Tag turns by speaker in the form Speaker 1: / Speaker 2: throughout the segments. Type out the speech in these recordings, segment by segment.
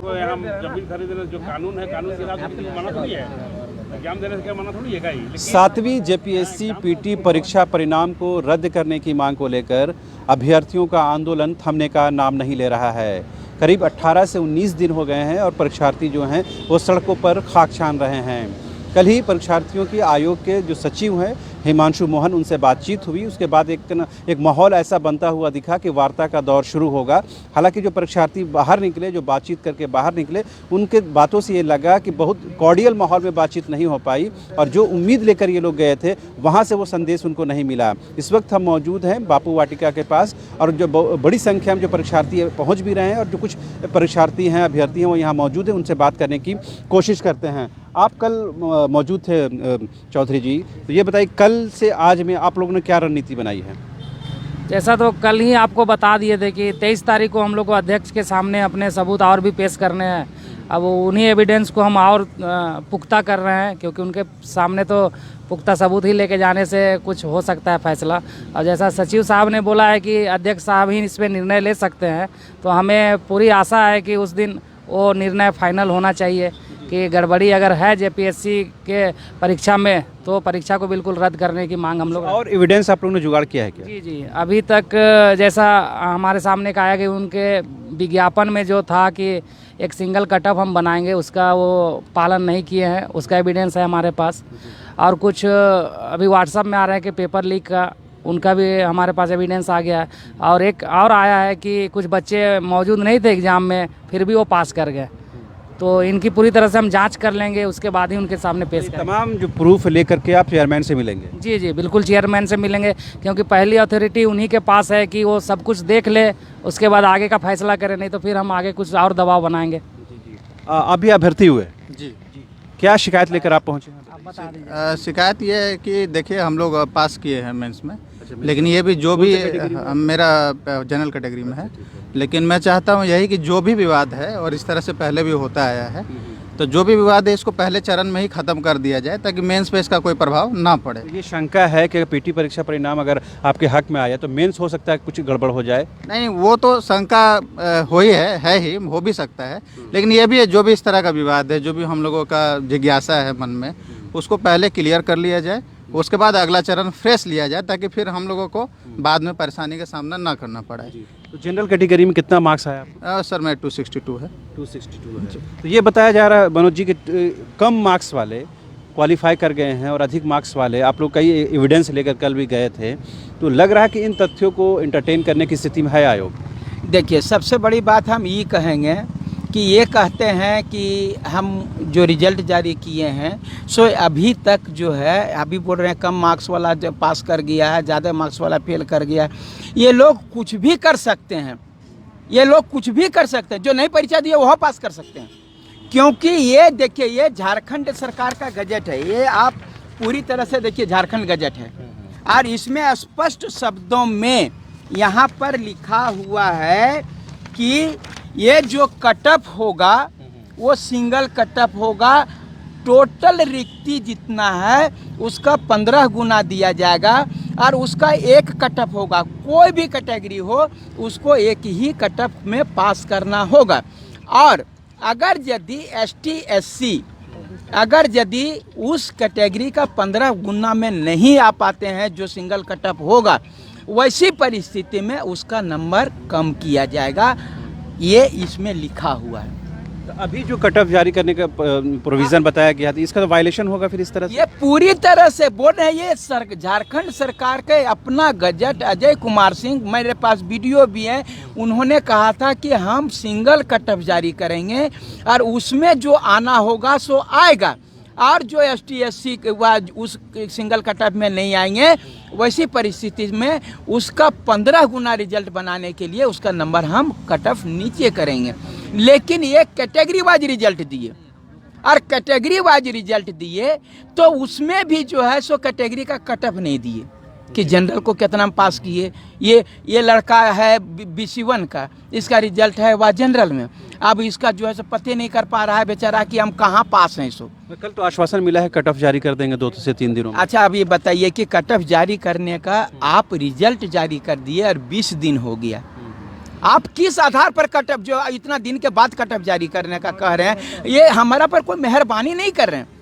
Speaker 1: को यहाँ जमीन खरीदने जो कानून है, कानून के हिसाब से मना थोड़ी है, एग्जाम देने से क्या मना थोड़ी है का ही।
Speaker 2: 7वीं जेपीएससी पीटी परीक्षा परिणाम को रद्द करने की मांग को लेकर अभ्यर्थियों का आंदोलन थमने का नाम नहीं ले रहा है। करीब 18 से 19 दिन हो गए हैं और परीक्षार्थी जो हैं वो सड़कों पर खाक छान रहे हैं। कल ही परीक्षार्थियों की आयोग के जो सचिव हैं हिमांशु मोहन, उनसे बातचीत हुई। उसके बाद एक माहौल ऐसा बनता हुआ दिखा कि वार्ता का दौर शुरू होगा। हालांकि जो परीक्षार्थी बाहर निकले, जो बातचीत करके बाहर निकले, उनके बातों से ये लगा कि बहुत कॉर्डियल माहौल में बातचीत नहीं हो पाई और जो उम्मीद लेकर ये लोग गए थे वहाँ से वो संदेश उनको नहीं मिला। इस वक्त हम मौजूद हैं बापू वाटिका के पास और जो बड़ी संख्या में जो परीक्षार्थी पहुँच भी रहे हैं और जो कुछ परीक्षार्थी हैं, अभ्यर्थी हैं, वो यहाँ मौजूद हैं। उनसे बात करने की कोशिश करते हैं। आप कल मौजूद थे चौधरी जी, तो ये बताइए कल से आज में आप लोगों ने क्या रणनीति बनाई है?
Speaker 3: जैसा तो कल ही आपको बता दिए थे कि 23 तारीख को हम लोग को अध्यक्ष के सामने अपने सबूत और भी पेश करने हैं। अब उन्हीं एविडेंस को हम और पुख्ता कर रहे हैं, क्योंकि उनके सामने तो पुख्ता सबूत ही लेके जाने से कुछ हो सकता है फैसला। और जैसा सचिव साहब ने बोला है कि अध्यक्ष साहब ही इस पर निर्णय ले सकते हैं, तो हमें पूरी आशा है कि उस दिन वो निर्णय फाइनल होना चाहिए कि गड़बड़ी अगर है जेपीएससी के परीक्षा में तो परीक्षा को बिल्कुल रद्द करने की मांग हम लोग।
Speaker 2: और एविडेंस आप लोगों ने जुगाड़ किया है क्या?
Speaker 3: जी, अभी तक जैसा हमारे सामने कहा कि उनके विज्ञापन में जो था कि एक सिंगल कट ऑफ हम बनाएंगे, उसका वो पालन नहीं किए हैं, उसका एविडेंस है हमारे पास। और कुछ अभी व्हाट्सएप में आ रहा है कि पेपर लीक का, उनका भी हमारे पास एविडेंस आ गया है। और एक और आया है कि कुछ बच्चे मौजूद नहीं थे एग्ज़ाम में, फिर भी वो पास कर गए। तो इनकी पूरी तरह से हम जांच कर लेंगे, उसके बाद ही उनके सामने पेश करेंगे।
Speaker 2: तमाम जो प्रूफ लेकर के आप चेयरमैन से मिलेंगे?
Speaker 3: जी, बिल्कुल चेयरमैन से मिलेंगे, क्योंकि पहली अथॉरिटी उन्हीं के पास है कि वो सब कुछ देख ले, उसके बाद आगे का फैसला करे, नहीं तो फिर हम आगे कुछ और दबाव बनाएंगे।
Speaker 2: आप भी अभ्यर्थी हुए?
Speaker 4: जी।
Speaker 2: क्या शिकायत लेकर आप पहुँचे?
Speaker 4: शिकायत ये है कि देखिए हम लोग पास किए हैं मेंस में, लेकिन ये भी जो भी मेरा जनरल कैटेगरी में है, लेकिन मैं चाहता हूँ यही कि जो भी विवाद है, और इस तरह से पहले भी होता आया है, तो जो भी विवाद है इसको पहले चरण में ही ख़त्म कर दिया जाए ताकि मेंस पे इसका कोई प्रभाव ना पड़े।
Speaker 2: ये शंका है कि पीटी परीक्षा परिणाम अगर आपके हक में आया तो मेंस हो सकता है कुछ गड़बड़ हो जाए?
Speaker 4: नहीं, वो तो शंका है ही, हो भी सकता है, लेकिन ये भी है जो भी इस तरह का विवाद है, जो भी हम लोगों का जिज्ञासा है मन में, उसको पहले क्लियर कर लिया जाए, उसके बाद अगला चरण फ्रेश लिया जाए ताकि फिर हम लोगों को बाद में परेशानी का सामना ना करना पड़े।
Speaker 2: तो जनरल कैटेगरी में कितना मार्क्स आया?
Speaker 4: सर मैं 262 है।
Speaker 2: 262 है। तो ये बताया जा रहा है मनोज जी कि कम मार्क्स वाले क्वालिफाई कर गए हैं और अधिक मार्क्स वाले, आप लोग कई एविडेंस लेकर कल भी गए थे, तो लग रहा है कि इन तथ्यों को एंटरटेन करने की स्थिति में है आयोग?
Speaker 5: देखिए, सबसे बड़ी बात हम ये कहेंगे कि ये कहते हैं कि हम जो रिजल्ट जारी किए हैं सो अभी तक जो है, अभी बोल रहे हैं कम मार्क्स वाला जो पास कर गया है, ज़्यादा मार्क्स वाला फेल कर गया है। ये लोग कुछ भी कर सकते हैं, ये लोग कुछ भी कर सकते हैं, जो नहीं परीक्षा दिए वह पास कर सकते हैं, क्योंकि ये देखिए ये झारखंड सरकार का गजट है, ये आप पूरी तरह से देखिए झारखंड गजट है, और इसमें स्पष्ट शब्दों में यहाँ पर लिखा हुआ है कि ये जो कटअप होगा वो सिंगल कटअप होगा, टोटल रिक्ति जितना है उसका 15 गुना दिया जाएगा, और उसका एक कटअप होगा, कोई भी कैटेगरी हो उसको एक ही कटअप में पास करना होगा। और अगर यदि ST SC अगर यदि उस कैटेगरी का 15 गुना में नहीं आ पाते हैं जो सिंगल कटअप होगा, वैसी परिस्थिति में उसका नंबर कम किया जाएगा, ये इसमें लिखा हुआ है।
Speaker 2: तो अभी जो कट ऑफ जारी करने का प्रोविज़न बताया गया था, इसका तो वायलेशन होगा फिर इस तरह से?
Speaker 5: ये पूरी तरह से बोल रहे हैं, ये झारखंड सरकार के अपना गजट, अजय कुमार सिंह, मेरे पास वीडियो भी है, उन्होंने कहा था कि हम सिंगल कट ऑफ जारी करेंगे और उसमें जो आना होगा सो आएगा, और जो ST SC के बाद उस सिंगल कट ऑफ में नहीं आएंगे, वैसी परिस्थिति में उसका 15 गुना रिजल्ट बनाने के लिए उसका नंबर हम कट ऑफ नीचे करेंगे। लेकिन ये कैटेगरी वाइज रिजल्ट दिए, और कैटेगरी वाइज रिजल्ट दिए तो उसमें भी जो है सो कैटेगरी का कट ऑफ नहीं दिए कि जनरल को कितना पास किए। ये लड़का है BC1 का, इसका रिजल्ट है वह जनरल में, अब इसका जो है सो पते नहीं कर पा रहा है बेचारा कि हम कहाँ पास हैं। सो
Speaker 2: कल तो आश्वासन मिला है कट ऑफ जारी कर देंगे 2 से 3 दिनों में।
Speaker 5: अच्छा, अब ये बताइए कि कट ऑफ जारी करने का आप रिजल्ट जारी कर दिए और 20 दिन हो गया, आप किस आधार पर कटअप जो इतना दिन के बाद कटअप जारी करने का कह रहे हैं, ये हमारा पर कोई मेहरबानी नहीं कर रहे हैं।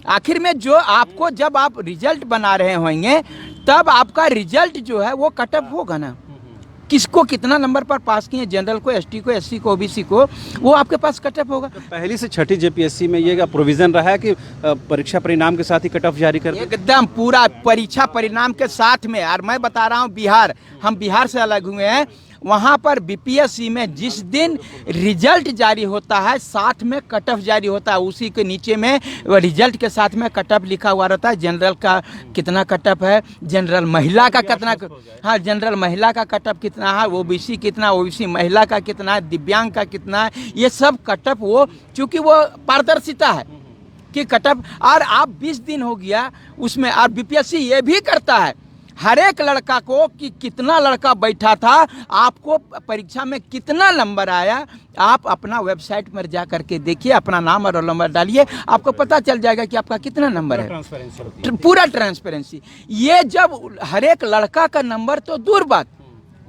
Speaker 5: आखिर में जो आपको जब आप रिजल्ट बना रहे होंगे तब आपका रिजल्ट जो है वो कटअप होगा ना, किसको कितना नंबर पर पास किए, जनरल को, एसटी को, एससी को, ओबीसी को, वो आपके पास कटअप होगा।
Speaker 2: पहली से छठी जेपीएससी में ये प्रोविजन रहा है कि परीक्षा परिणाम के साथ ही कट ऑफ जारी कर दें?
Speaker 5: एकदम पूरा परीक्षा परिणाम के साथ में। और मैं बता रहा हूँ बिहार, हम बिहार से अलग हुए हैं, वहाँ पर बीपीएससी में जिस दिन रिजल्ट जारी होता है साथ में कट ऑफ जारी होता है, उसी के नीचे में रिजल्ट के साथ में कट ऑफ लिखा हुआ रहता है। जनरल का कितना कट ऑफ है, जनरल महिला का कितना, हाँ जनरल महिला का कट ऑफ कितना है, ओबीसी कितना, ओबीसी महिला का कितना है, दिव्यांग का कितना है, ये सब कट ऑफ वो चूँकि वो पारदर्शिता है कि कट ऑफ। और आप 20 दिन हो गया उसमें, और बीपीएससी ये भी करता है हर एक लड़का को कि कितना लड़का बैठा था, आपको परीक्षा में कितना नंबर आया, आप अपना वेबसाइट पर जा करके देखिए, अपना नाम और रोल नंबर डालिए, आपको पता चल जाएगा कि आपका कितना नंबर है। पूरा ट्रांसपेरेंसी। ये जब हर एक लड़का का नंबर तो दूर बात,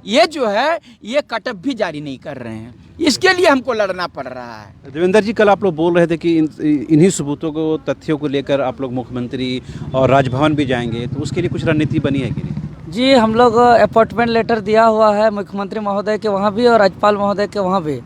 Speaker 5: ये जो है ये कटअप भी जारी नहीं कर रहे हैं, इसके लिए हमको लड़ना पड़ रहा है।
Speaker 2: देवेंद्र जी, कल आप लोग बोल रहे थे कि इन्हीं सबूतों को, तथ्यों को लेकर आप लोग मुख्यमंत्री और राजभवन भी जाएंगे, तो उसके लिए कुछ रणनीति बनी है कि नहीं?
Speaker 3: जी, हम लोग अपॉइंटमेंट लेटर दिया हुआ है मुख्यमंत्री महोदय के वहाँ भी और राज्यपाल महोदय के वहाँ भी,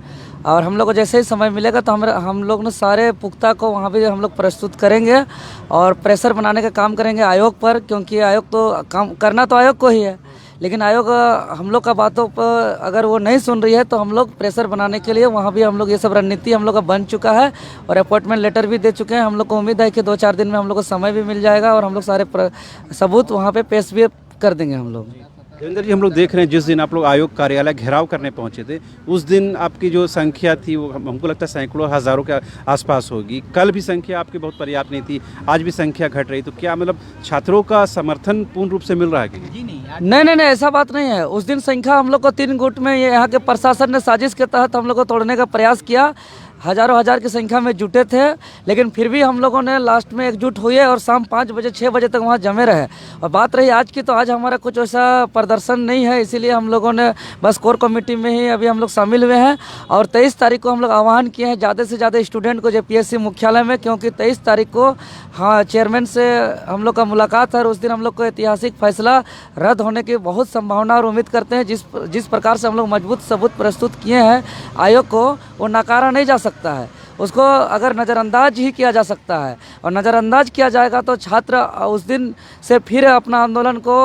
Speaker 3: और हम लोग को जैसे ही समय मिलेगा तो हम लोग ने सारे पुख्ता को वहाँ भी हम लोग प्रस्तुत करेंगे और प्रेशर बनाने का काम करेंगे आयोग पर, क्योंकि आयोग तो काम करना तो आयोग को ही है, लेकिन आयोग हम लोग का बातों पर अगर वो नहीं सुन रही है तो हम लोग प्रेशर बनाने के लिए वहाँ भी हम लोग ये सब रणनीति हम लोग का बन चुका है और अपॉइंटमेंट लेटर भी दे चुके हैं। हम लोग को उम्मीद है कि 2-4 दिन में हम लोग को समय भी मिल जाएगा और हम लोग सारे सबूत वहाँ पे पेश भी कर देंगे हम लोग।
Speaker 2: देवेंद्र जी, हम लोग देख रहे हैं जिस दिन आप लोग आयोग कार्यालय घेराव करने पहुंचे थे, उस दिन आपकी जो संख्या थी वो हमको लगता है सैकड़ों हज़ारों के आसपास होगी। कल भी संख्या आपकी बहुत पर्याप्त नहीं थी, आज भी संख्या घट रही, तो क्या मतलब छात्रों का समर्थन पूर्ण रूप से मिल रहा है कि
Speaker 3: नहीं, ऐसा बात नहीं है। उस दिन संख्या हम लोग को 3 गुट में यहाँ के प्रशासन ने साजिश के तहत हम लोग को तोड़ने का प्रयास किया, हज़ारों हज़ार की संख्या में जुटे थे, लेकिन फिर भी हम लोगों ने लास्ट में एकजुट हुए और शाम 5 बजे 6 बजे तक वहाँ जमे रहे। और बात रही आज की, तो आज हमारा कुछ वैसा प्रदर्शन नहीं है, इसीलिए हम लोगों ने बस कोर कमेटी में ही अभी हम लोग शामिल हुए हैं और 23 तारीख को हम लोग आह्वान किए हैं ज़्यादा से ज़्यादा स्टूडेंट को जेपीएससी मुख्यालय में, क्योंकि 23 तारीख को हाँ चेयरमैन से हम लोग का मुलाकात है और उस दिन हम लोग को ऐतिहासिक फैसला रद्द होने की बहुत संभावना और उम्मीद करते हैं। जिस प्रकार से हम लोग मजबूत सबूत प्रस्तुत किए हैं आयोग को, वो नकारा नहीं जा सकता है, उसको अगर नज़रअंदाज ही किया जा सकता है और नज़रअंदाज किया जाएगा तो छात्र उस दिन से फिर अपना आंदोलन को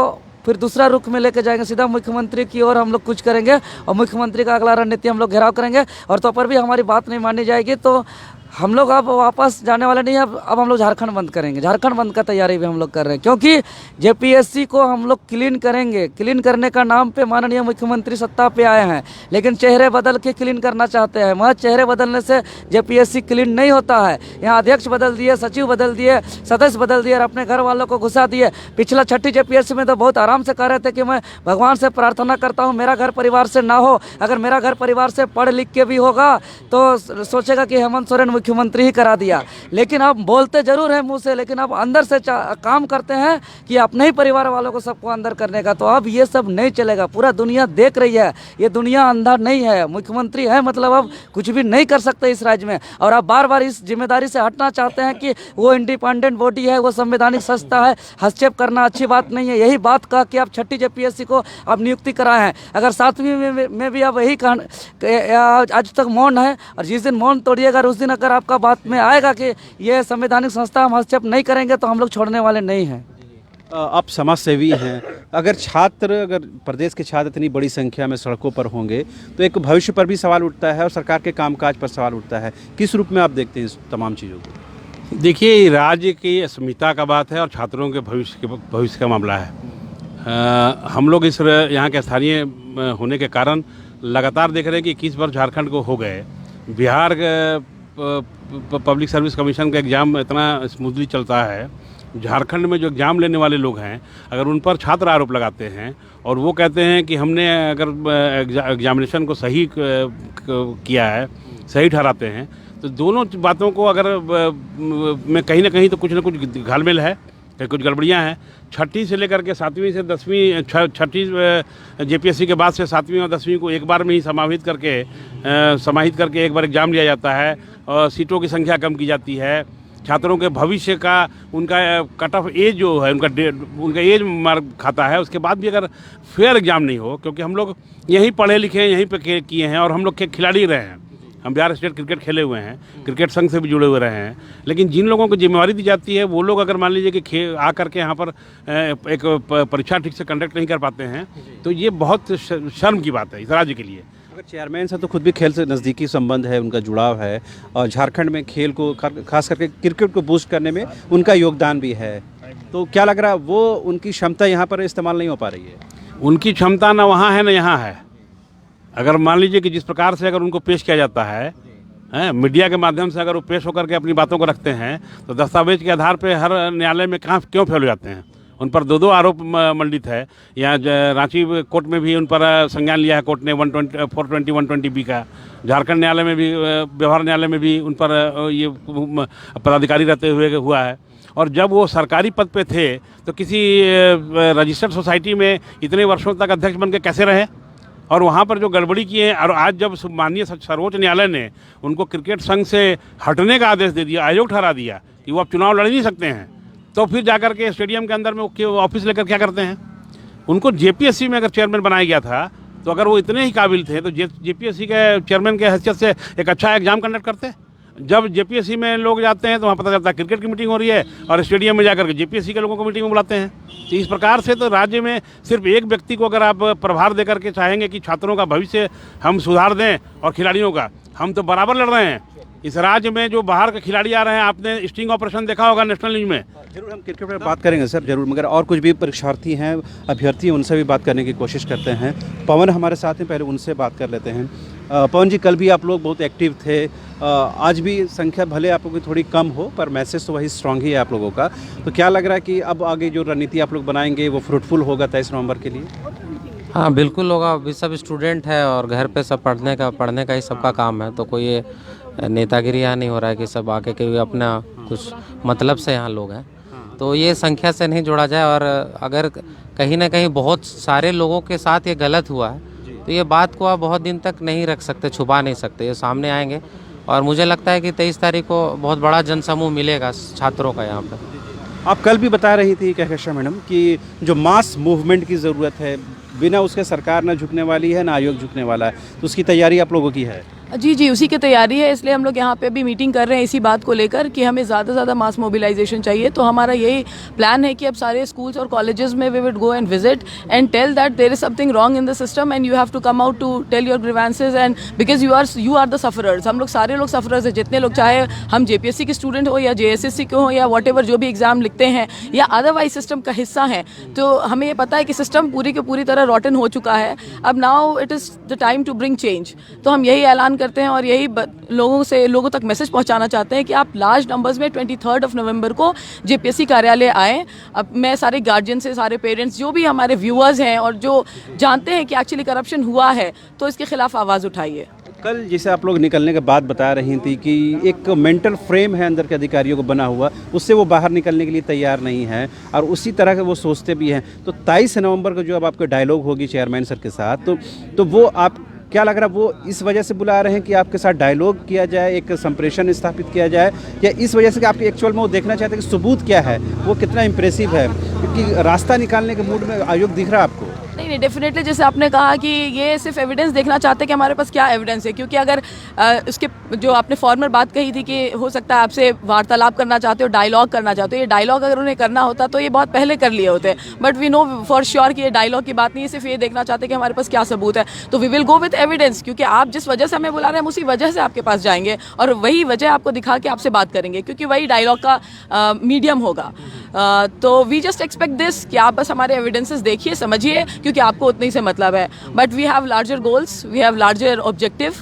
Speaker 3: फिर दूसरा रुख में लेके जाएंगे, सीधा मुख्यमंत्री की ओर हम लोग कुछ करेंगे और मुख्यमंत्री का अगला रणनीति हम लोग घेराव करेंगे और तो पर भी हमारी बात नहीं मानी जाएगी तो हम लोग अब वापस जाने वाले नहीं। अब हम लोग झारखंड बंद करेंगे, झारखंड बंद का तैयारी भी हम लोग कर रहे हैं, क्योंकि जेपीएससी को हम लोग क्लीन करेंगे। क्लीन करने का नाम पे माननीय मुख्यमंत्री सत्ता पे आए हैं, लेकिन चेहरे बदल के क्लीन करना चाहते हैं। महज चेहरे बदलने से जेपीएससी क्लीन नहीं होता है। यहाँ अध्यक्ष बदल दिए, सचिव बदल दिए, सदस्य बदल दिए और अपने घर वालों को घुसा दिए। पिछला 6ठी जेपीएससी में तो बहुत आराम से कह रहे थे कि मैं भगवान से प्रार्थना करता हूँ मेरा घर परिवार से ना हो, अगर मेरा घर परिवार से पढ़ लिख के भी होगा तो सोचेगा कि हेमंत सोरेन मुख्यमंत्री ही करा दिया। लेकिन अब बोलते जरूर हैं मुंह से, लेकिन अब अंदर से काम करते हैं कि अपने ही परिवार वालों को सबको अंदर करने का। तो अब ये सब नहीं चलेगा, पूरा दुनिया देख रही है, ये दुनिया अंधा नहीं है। मुख्यमंत्री है मतलब अब कुछ भी नहीं कर सकते इस राज्य में, और आप बार बार इस जिम्मेदारी से हटना चाहते हैं कि वो इंडिपेंडेंट बॉडी है, वो संवैधानिक संस्था है, हस्तक्षेप करना अच्छी बात नहीं है। यही बात कह के आप 6ठी जेपीएससी को अब नियुक्ति कराए हैं। अगर 7वीं में भी आप यही आज तक मौन है और जिस दिन मौन तोड़िएगा उस दिन अगर आपका बात में आएगा कि ये संवैधानिक संस्था हम हस्तक्षेप नहीं करेंगे तो हम लोग छोड़ने वाले नहीं हैं।
Speaker 2: आप समाज सेवी हैं, अगर प्रदेश के छात्र इतनी बड़ी संख्या में सड़कों पर होंगे तो एक भविष्य पर भी सवाल उठता है और सरकार के कामकाज पर सवाल उठता है। किस रूप में आप देखते हैं इस तमाम चीज़ों को?
Speaker 1: देखिए, राज्य की अस्मिता का बात है और छात्रों के भविष्य का मामला है। हम लोग इस यहाँ के स्थानीय होने के कारण लगातार देख रहे हैं कि 21 वर्ष झारखंड को हो गए। बिहार पब्लिक सर्विस कमीशन का एग्ज़ाम इतना स्मूथली चलता है, झारखंड में जो एग्ज़ाम लेने वाले लोग हैं अगर उन पर छात्र आरोप लगाते हैं और वो कहते हैं कि हमने अगर एग्जामिनेशन को सही किया है, सही ठहराते हैं, तो दोनों बातों को अगर में कहीं ना कहीं तो कुछ ना कुछ घालमेल है। कि कुछ गड़बड़ियाँ हैं। छठी से लेकर के 7वीं से 10वीं, छठी जेपीएससी के बाद से 7वीं और 10वीं को एक बार में ही समाहित करके एक बार एग्ज़ाम लिया जाता है और सीटों की संख्या कम की जाती है। छात्रों के भविष्य का उनका कट ऑफ एज जो है उनका एज मार्क खाता है। उसके बाद भी अगर फेयर एग्ज़ाम नहीं हो, क्योंकि हम लोग यहीं पढ़े लिखे हैं, यहीं पे किए हैं और हम लोग खिलाड़ी रहे हैं। हम बिहार स्टेट क्रिकेट खेले हुए हैं, क्रिकेट संघ से भी जुड़े हुए रहे हैं। लेकिन जिन लोगों को जिम्मेवारी दी जाती है वो लोग अगर मान लीजिए कि आकर के यहाँ पर एक परीक्षा ठीक से कंडक्ट नहीं कर पाते हैं, तो ये बहुत शर्म की बात है इस राज्य के लिए।
Speaker 2: अगर चेयरमैन से तो खुद भी खेल से नज़दीकी संबंध है, उनका जुड़ाव है और झारखंड में खेल को खास करके क्रिकेट को बूस्ट करने में उनका योगदान भी है, तो क्या लग रहा है वो उनकी क्षमता यहाँ पर इस्तेमाल नहीं हो पा रही है?
Speaker 1: उनकी क्षमता ना वहाँ है ना यहाँ है। अगर मान लीजिए कि जिस प्रकार से अगर उनको पेश किया जाता है मीडिया के माध्यम से, अगर वो पेश होकर के अपनी बातों को रखते हैं, तो दस्तावेज के आधार पर हर न्यायालय में क्यों फेल हो जाते हैं? उन पर 2 आरोप मंडित है। यहाँ रांची कोर्ट में भी उन पर संज्ञान लिया है कोर्ट ने 420 120B का। झारखंड न्यायालय में भी, व्यवहार न्यायालय में भी उन पर ये पदाधिकारी रहते हुए हुआ है। और जब वो सरकारी पद पे थे तो किसी रजिस्टर्ड सोसाइटी में इतने वर्षों तक अध्यक्ष बन के कैसे रहे? और वहाँ पर जो गड़बड़ी की है, और आज जब माननीय सर्वोच्च न्यायालय ने उनको क्रिकेट संघ से हटने का आदेश दे दिया, आयोग ठहरा दिया कि वो अब चुनाव लड़ नहीं सकते हैं, तो फिर जाकर के स्टेडियम के अंदर में ऑफिस लेकर क्या करते हैं? उनको जेपीएससी में अगर चेयरमैन बनाया गया था, तो अगर वो इतने ही काबिल थे तो जेपीएससी के चेयरमैन के हैसियत से एक अच्छा एग्जाम कंडक्ट करते। जब जेपीएससी में लोग जाते हैं तो वहाँ पता चलता है क्रिकेट की मीटिंग हो रही है और स्टेडियम में जाकर के जेपीएससी के लोगों को मीटिंग में बुलाते हैं। तो इस प्रकार से तो राज्य में सिर्फ एक व्यक्ति को अगर आप प्रभार देकर के चाहेंगे कि छात्रों का भविष्य हम सुधार दें और खिलाड़ियों का, हम तो बराबर लड़ रहे हैं। इस राज्य में जो बाहर के खिलाड़ी आ रहे हैं, आपने स्टिंग ऑपरेशन देखा होगा नेशनल न्यूज़ में।
Speaker 2: जरूर हम क्रिकेट पर बात करेंगे सर, जरूर, मगर और कुछ भी परीक्षार्थी हैं, अभ्यर्थी हैं, उनसे भी बात करने की कोशिश करते हैं। पवन हमारे साथ हैं, पहले उनसे बात कर लेते हैं। पवन जी, कल भी आप लोग बहुत एक्टिव थे, आज भी संख्या भले आप लोगों की थोड़ी कम हो पर मैसेज तो वही स्ट्रांग ही है आप लोगों का, तो क्या लग रहा है कि अब आगे जो रणनीति आप लोग बनाएंगे वो फ्रूटफुल होगा 23 नवंबर के लिए?
Speaker 6: हाँ बिल्कुल होगा। अभी सब स्टूडेंट है और घर पे सब पढ़ने का ही सबका काम है, तो कोई ये नेतागिरी यहाँ नहीं हो रहा है कि सब आके के अपना कुछ मतलब से यहाँ लोग हैं, तो ये संख्या से नहीं जोड़ा जाए। और अगर कहीं ना कहीं बहुत सारे लोगों के साथ ये गलत हुआ है तो ये बात को आप बहुत दिन तक नहीं रख सकते, छुपा नहीं सकते, ये सामने आएंगे। और मुझे लगता है कि 23 तारीख को बहुत बड़ा जनसमूह मिलेगा छात्रों का यहाँ पर।
Speaker 2: आप कल भी बता रही थी कहकशा मैडम कि जो मास मूवमेंट की ज़रूरत है, बिना उसके सरकार ना झुकने वाली है ना आयोग झुकने वाला है, तो उसकी तैयारी आप लोगों की है?
Speaker 7: जी, उसी की तैयारी है, इसलिए हम लोग यहाँ पे अभी मीटिंग कर रहे हैं इसी बात को लेकर कि हमें ज़्यादा से ज़्यादा मास मोबिलाइजेशन चाहिए। तो हमारा यही प्लान है कि अब सारे स्कूल्स और कॉलेजेस में we would go and visit and tell that there is something wrong in the system and you have to come out to tell your grievances and because you are the sufferers. हम लोग सारे लोग sufferers हैं, जितने लोग, चाहे हम JPSC के स्टूडेंट हो या जेएसएससी के हो या वॉट एवर जो भी एग्जाम लिखते हैं या अदरवाइज सिस्टम का हिस्सा हैं, तो हमें ये पता है कि सिस्टम पूरी की पूरी तरह रॉटन हो चुका है। अब now it is the time to bring change. तो हम यही ऐलान करते हैं और यही लोगों तक मैसेज पहुंचाना चाहते हैं कि आप लार्ज नंबर्स में 23 नवंबर को जेपीएससी कार्यालय आएँ। अब मैं सारे गार्जियन से, सारे पेरेंट्स, जो भी हमारे व्यूअर्स हैं और जो जानते हैं कि एक्चुअली करप्शन हुआ है, तो इसके खिलाफ आवाज़ उठाइए।
Speaker 2: कल जैसे आप लोग निकलने के बाद बता रही थी कि एक मेंटल फ्रेम है अंदर के अधिकारियों को बना हुआ, उससे वो बाहर निकलने के लिए तैयार नहीं है और उसी तरह के वो सोचते भी हैं। तो 23 नवंबर को जो अब आपका डायलॉग होगी चेयरमैन सर के साथ, तो वो आप क्या लग रहा है वो इस वजह से बुला रहे हैं कि आपके साथ डायलॉग किया जाए, एक संप्रेषण स्थापित किया जाए, या इस वजह से कि आपके एक्चुअल में वो देखना चाहते हैं कि सबूत क्या है, वो कितना इम्प्रेसिव है, क्योंकि रास्ता निकालने के मूड में आयोग दिख रहा है आपको?
Speaker 7: नहीं, डेफिनेटली जैसे आपने कहा कि ये सिर्फ एविडेंस देखना चाहते हैं कि हमारे पास क्या एविडेंस है, क्योंकि अगर उसके जो आपने फॉर्मल बात कही थी कि हो सकता है आपसे वार्तालाप करना चाहते हो, डायलॉग करना चाहते हो, ये डायलॉग अगर उन्हें करना होता तो ये बहुत पहले कर लिए होते, but we know for sure कि ये डायलॉग की बात नहीं है, सिर्फ ये देखना चाहते हैं कि हमारे पास क्या सबूत है। तो we will go with evidence, क्योंकि आप जिस वजह से हमें बुला रहे हैं हम उसी वजह से आपके पास जाएंगे और वही वजह आपको दिखा के आपसे बात करेंगे, क्योंकि वही डायलॉग का मीडियम होगा। तो वी जस्ट एक्सपेक्ट दिस कि आप बस हमारे एविडेंसेस देखिए, समझिए, क्योंकि आपको उतनी से मतलब है, but we have larger goals, we have larger objective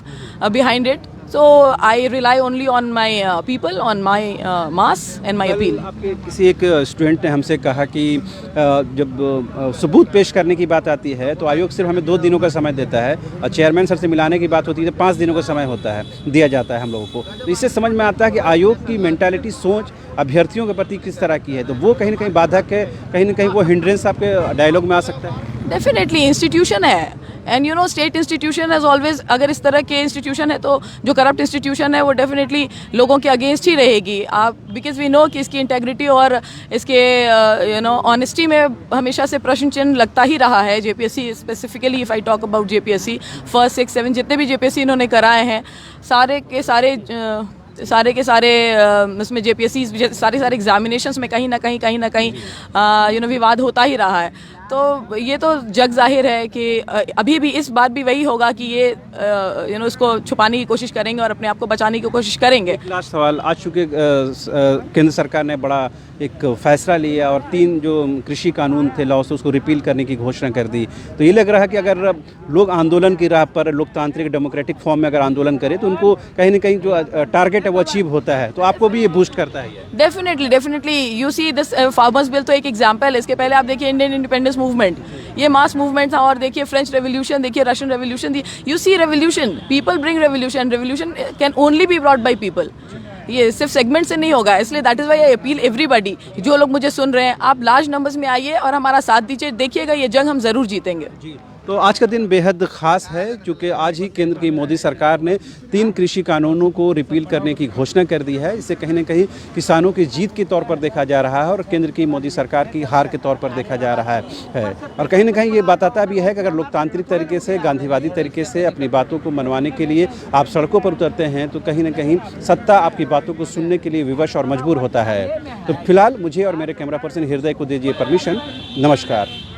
Speaker 7: behind it. So I rely only on my people, on my mass and my appeal.
Speaker 2: आपके किसी एक स्टूडेंट ने हमसे कहा कि जब सबूत पेश करने की बात आती है तो आयोग सिर्फ हमें 2 दिनों का समय देता है और चेयरमैन सर से मिलाने की बात होती है तो 5 दिनों का समय होता है, दिया जाता है हम लोगों को। तो इससे समझ में आता है कि आयोग की मेंटालिटी, सोच अभ्यर्थियों के प्रति किस तरह की है, तो वो कहीं ना कहीं बाधक है, कहीं ना कहीं वो हिंड्रेंस आपके डायलॉग में आ सकता है।
Speaker 7: डेफिनेटली इंस्टीट्यूशन है, and you know state institution has always, अगर इस तरह के इंस्टीट्यूशन है तो जो करप्ट इंस्टीट्यूशन है वो डेफिनेटली लोगों के अगेंस्ट ही रहेगी। आप बिकॉज वी नो कि इसकी इंटेग्रिटी और इसके यू नो ऑनेस्टी में हमेशा से प्रश्न चिन्ह लगता ही रहा है। JPSC specifically, if I talk about JPSC, first 6, 7 जितने भी जेपीएससी इन्होंने कराए हैं, सारे के सारे इसमें जेपीएससी सारे एग्जामिनेशंस में कहीं ना कहीं यू नो विवाद होता ही रहा है। तो ये तो जग जाहिर है कि अभी भी इस बार भी वही होगा कि ये यू नो इसको छुपाने की कोशिश करेंगे और अपने आप को बचाने की कोशिश करेंगे।
Speaker 2: लास्ट सवाल, आज चूँकि केंद्र सरकार ने बड़ा एक फैसला लिया और 3 जो कृषि कानून थे, लॉस, उसको रिपील करने की घोषणा कर दी, तो ये लग रहा है कि अगर लोग आंदोलन की राह पर लोकतांत्रिक डेमोक्रेटिक फॉर्म में अगर आंदोलन करें तो उनको कहीं ना कहीं जो टारगेट है वो अचीव होता है, तो आपको भी ये बूस्ट करता है।
Speaker 7: Definitely you see this farmers bill तो एक एग्जांपल है। इसके पहले आप देखिए इंडियन इंडिपेंडेंस मूवमेंट, ये मास मूवमेंट था, और देखिए फ्रेंच रेवोल्यूशन, देखिए रशियन रेवोल्यूशन थी। You see revolution, people bring revolution, revolution can only be brought by people. ये सिर्फ सेगमेंट से नहीं होगा, इसलिए that is why I appeal everybody, जो लोग मुझे सुन रहे हैं, आप लार्ज नंबर्स में आइए और हमारा साथ दीजिए, देखिएगा ये जंग हम ज़रूर जीतेंगे।
Speaker 2: तो आज का दिन बेहद ख़ास है क्योंकि आज ही केंद्र की मोदी सरकार ने 3 कृषि कानूनों को रिपील करने की घोषणा कर दी है। इसे कहीं ना कहीं किसानों की जीत के तौर पर देखा जा रहा है और केंद्र की मोदी सरकार की हार के तौर पर देखा जा रहा है। और कहीं ना कहीं ये बताता भी है कि अगर लोकतांत्रिक तरीके से, गांधीवादी तरीके से अपनी बातों को मनवाने के लिए आप सड़कों पर उतरते हैं तो कहीं ना कहीं सत्ता आपकी बातों को सुनने के लिए विवश और मजबूर होता है। तो फिलहाल मुझे और मेरे कैमरा पर्सन हृदय को दीजिए परमिशन। नमस्कार।